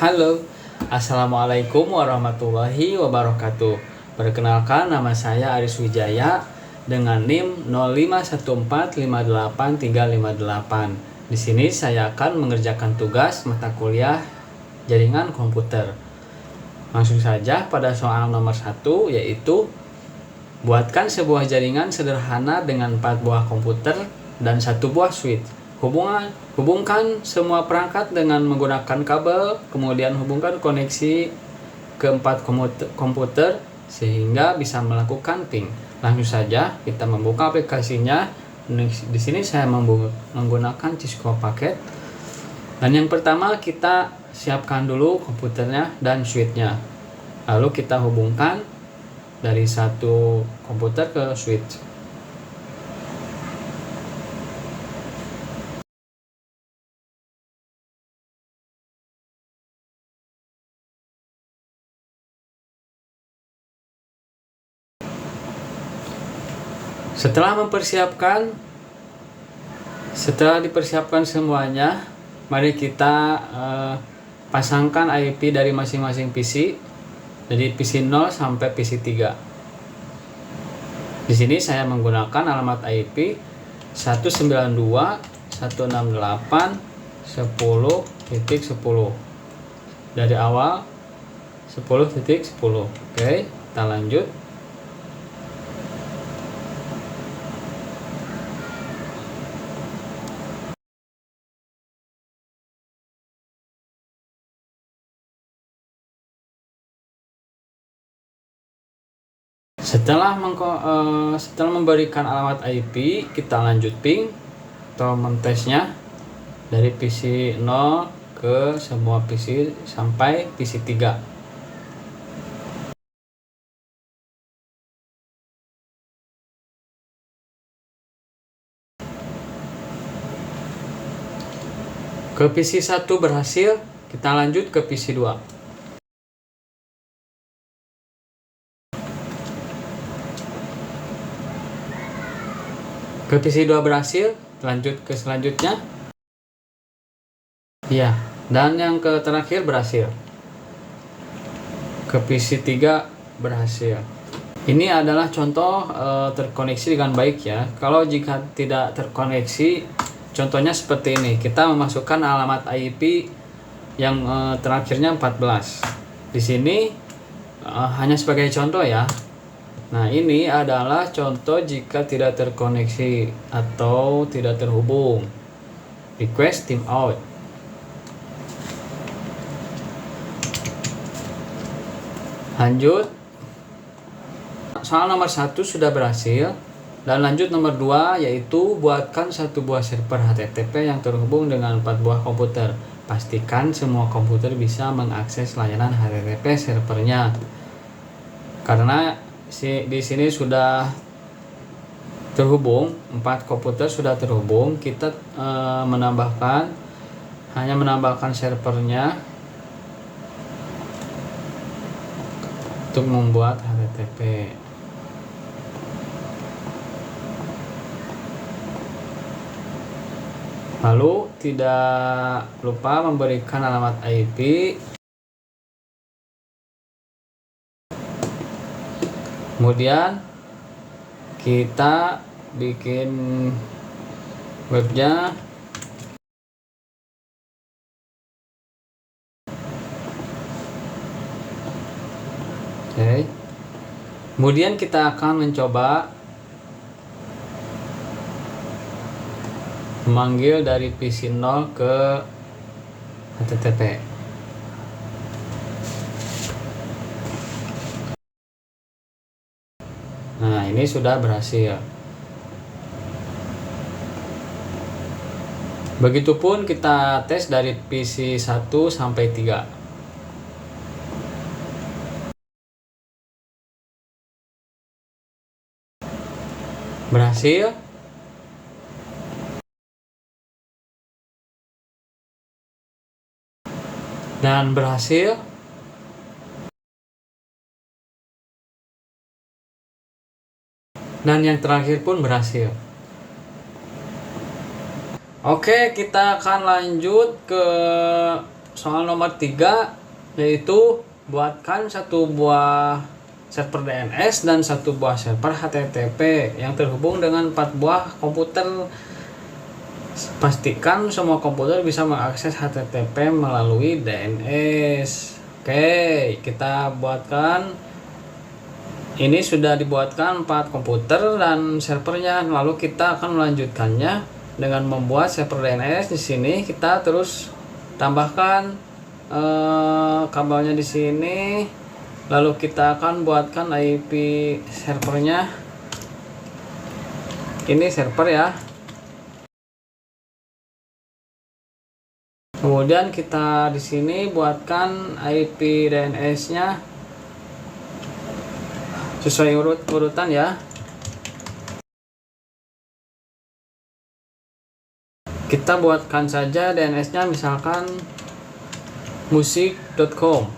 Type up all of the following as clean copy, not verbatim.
Halo, Assalamualaikum warahmatullahi wabarakatuh. Perkenalkan, nama saya Aris Wijaya dengan NIM 051458358. Di sini saya akan mengerjakan tugas mata kuliah jaringan komputer. Langsung saja pada soal nomor 1, yaitu buatkan sebuah jaringan sederhana dengan 4 buah komputer dan 1 buah switch. Hubungkan semua perangkat dengan menggunakan kabel, kemudian hubungkan koneksi ke 4 komputer sehingga bisa melakukan ping. Langsung saja kita membuka aplikasinya. Di sini saya menggunakan Cisco Paket. Dan yang pertama kita siapkan dulu komputernya dan switchnya. Lalu kita hubungkan dari satu komputer ke switch. Setelah dipersiapkan semuanya, mari kita pasangkan IP dari masing-masing PC, dari PC 0 sampai PC 3. Di sini saya menggunakan alamat IP 192.168.10.10 dari awal 10.10. Oke, kita lanjut. Setelah memberikan alamat IP, kita lanjut ping atau mentesnya dari PC 0 ke semua PC sampai PC 3. Ke PC 1 berhasil, kita lanjut ke PC 2. Ke PC 2 berhasil, lanjut ke selanjutnya. Iya, dan yang ke terakhir berhasil. Ke PC 3 berhasil. Ini adalah contoh terkoneksi dengan baik ya. Kalau jika tidak terkoneksi, contohnya seperti ini. Kita memasukkan alamat IP yang terakhirnya 14. Di sini hanya sebagai contoh ya. Nah, ini adalah contoh jika tidak terkoneksi atau tidak terhubung. Request timeout. Lanjut. Soal nomor 1 sudah berhasil. Dan lanjut nomor 2, yaitu buatkan 1 buah server HTTP yang terhubung dengan 4 buah komputer. Pastikan semua komputer bisa mengakses layanan HTTP servernya. Karena di sini sudah terhubung, 4 komputer sudah terhubung. Kita hanya menambahkan servernya untuk membuat HTTP. Lalu tidak lupa memberikan alamat IP. Kemudian kita bikin webnya. Oke. Kemudian kita akan mencoba memanggil dari PC 0 ke HTTP. Nah, ini sudah berhasil. Begitupun kita tes dari PC 1 sampai 3. Berhasil. Dan berhasil. Dan yang terakhir pun berhasil. Oke, kita akan lanjut ke soal nomor 3, yaitu buatkan satu buah server DNS dan satu buah server HTTP yang terhubung dengan 4 buah komputer. Pastikan semua komputer bisa mengakses HTTP melalui DNS. Oke, kita buatkan. Ini sudah dibuatkan 4 komputer dan servernya. Lalu kita akan melanjutkannya dengan membuat server DNS. Di sini kita terus tambahkan kabelnya di sini. Lalu kita akan buatkan IP servernya. Ini server ya. Kemudian kita di sini buatkan IP DNS-nya sesuai urutan ya. Kita buatkan saja DNS-nya misalkan musik.com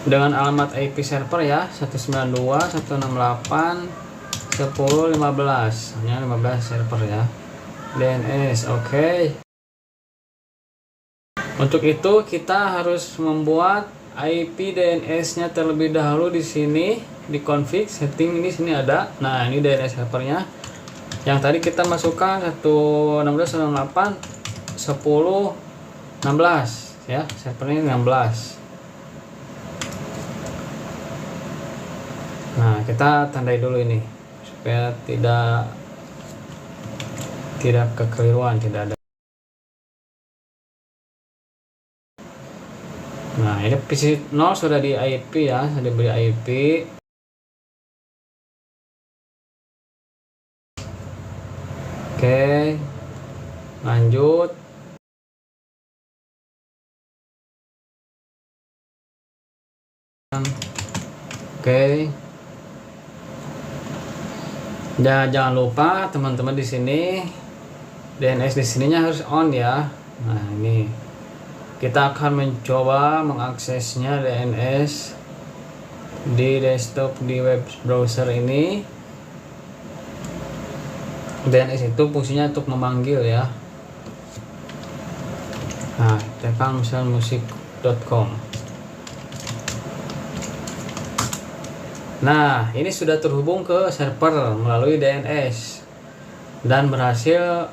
dengan alamat IP server ya 192.168.10.15, hanya 15 server ya. DNS, oke. Untuk itu kita harus membuat IP DNS-nya terlebih dahulu di sini di config setting. Ini sini ada. Nah, ini DNS servernya. Yang tadi kita masukkan 192.168.10.16 ya, servernya 16. Nah, kita tandai dulu ini supaya tidak kekeliruan, tidak ada. Nah, ini PC 0 sudah di IP ya, sudah diberi IP. Oke, lanjut. Oke. Dan jangan lupa teman-teman di sini DNS di sininya harus on ya. Nah, ini kita akan mencoba mengaksesnya DNS di desktop di web browser ini. DNS itu fungsinya untuk memanggil ya. Nah, tekan misalnya musik.com. Nah, ini sudah terhubung ke server melalui DNS dan berhasil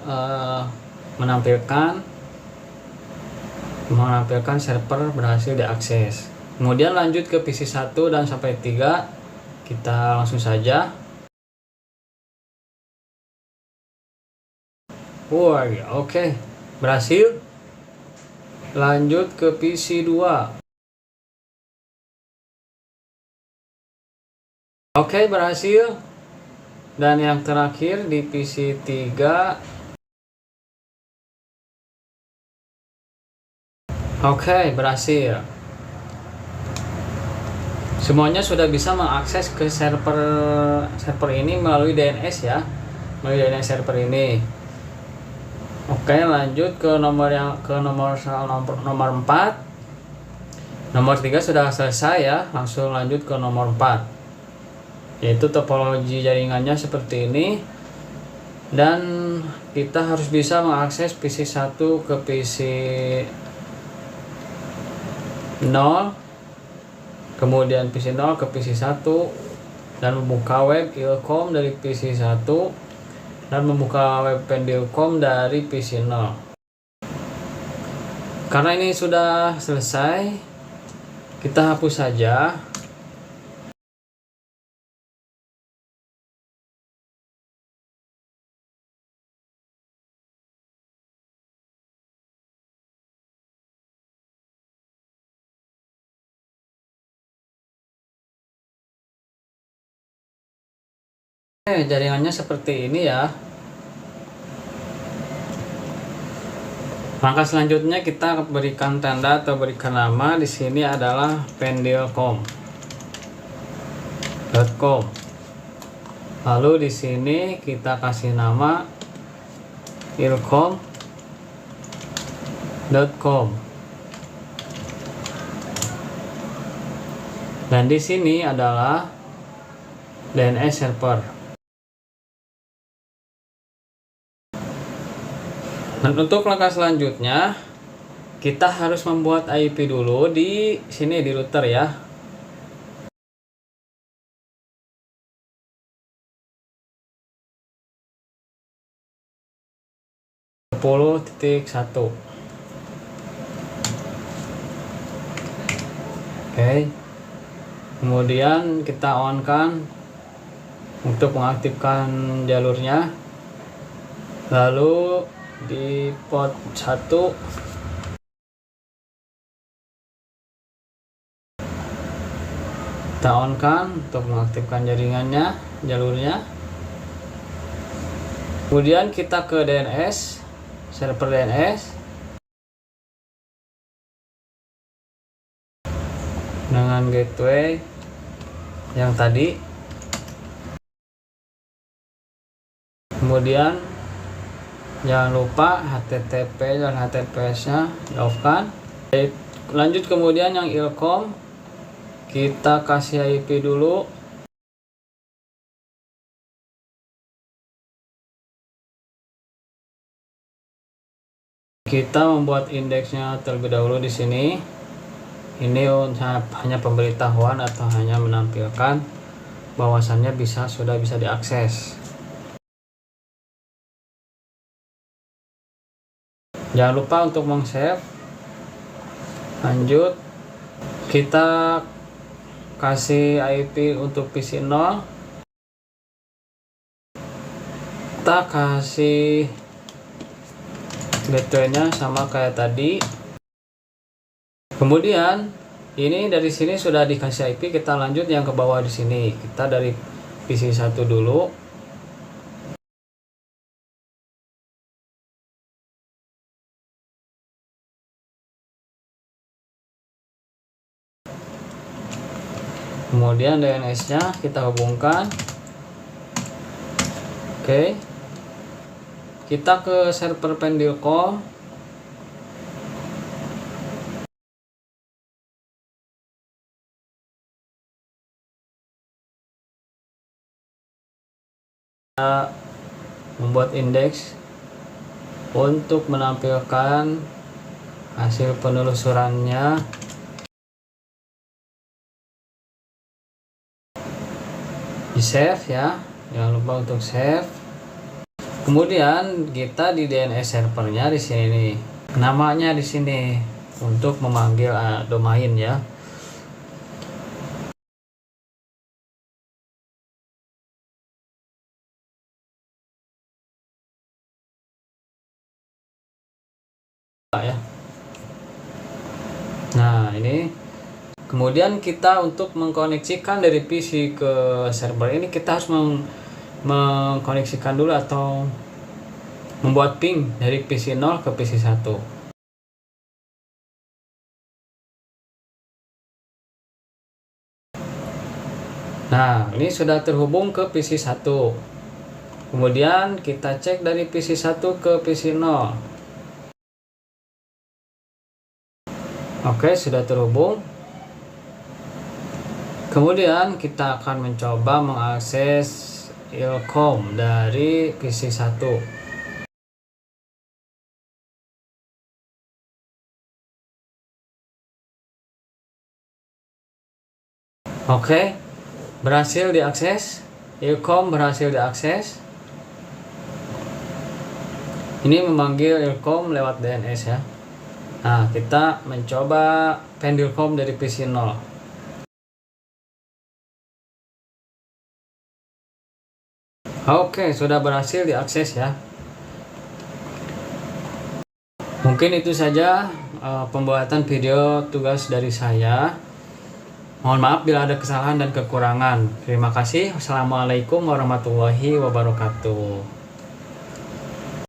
menampilkan server berhasil diakses. Kemudian lanjut ke PC 1 dan sampai 3. Kita langsung saja. Wah, oke. Berhasil. Lanjut ke PC 2. Oke, berhasil. Dan yang terakhir di PC 3. Oke, berhasil. Semuanya sudah bisa mengakses ke server ini melalui DNS ya. Melalui DNS server ini. Oke, lanjut ke nomor 4. Nomor 3 sudah selesai ya. Langsung lanjut ke nomor 4. Yaitu topologi jaringannya seperti ini. Dan kita harus bisa mengakses PC 1 ke PC 0, kemudian PC 0 ke PC 1, dan membuka web ilcom dari PC 1 dan membuka web pendilcom dari PC 0. Karena ini sudah selesai, kita hapus saja. Jaringannya seperti ini ya. Langkah selanjutnya kita berikan tanda atau berikan nama. Di sini adalah pendilcom.com. Lalu di sini kita kasih nama ilcom.com. Dan di sini adalah DNS server. Dan untuk langkah selanjutnya, kita harus membuat IP dulu di sini di router ya. 10.1. Oke. Kemudian kita on kan untuk mengaktifkan jalurnya. Lalu di port 1 kita on kan untuk mengaktifkan jaringannya, jalurnya. Kemudian kita ke DNS, server DNS dengan gateway yang tadi. Kemudian jangan lupa HTTP dan HTTPS-nya di off kan. Lanjut kemudian yang ilkom, kita kasih IP dulu. Kita membuat indeksnya terlebih dahulu di sini. Ini hanya pemberitahuan atau hanya menampilkan bahwasannya sudah bisa diakses. Jangan lupa untuk meng-save. Lanjut, kita kasih IP untuk PC 0. Kita kasih gateway-nya sama kayak tadi. Kemudian ini dari sini sudah dikasih IP, kita lanjut yang ke bawah di sini. Kita dari PC 1 dulu. Kemudian DNS-nya kita hubungkan. Oke. Kita ke server Pendilkom. Kita membuat indeks untuk menampilkan hasil penelusurannya. Di save ya, jangan lupa untuk save. Kemudian kita di DNS servernya di sini nih, namanya di sini untuk memanggil domain ya. Nah ini, kemudian kita untuk mengkoneksikan dari PC ke server ini, kita harus mengkoneksikan dulu atau membuat ping dari PC 0 ke PC 1. Nah, ini sudah terhubung ke PC 1. Kemudian kita cek dari PC 1 ke PC 0. Oke, sudah terhubung. Kemudian kita akan mencoba mengakses ilkom dari PC 1. Oke, berhasil diakses. Ilkom berhasil diakses. Ini memanggil ilkom lewat DNS ya. Nah, kita mencoba Pendilkom dari PC 0. Oke, sudah berhasil diakses ya. Mungkin itu saja pembuatan video tugas dari saya. Mohon maaf bila ada kesalahan dan kekurangan. Terima kasih. Wassalamualaikum warahmatullahi wabarakatuh.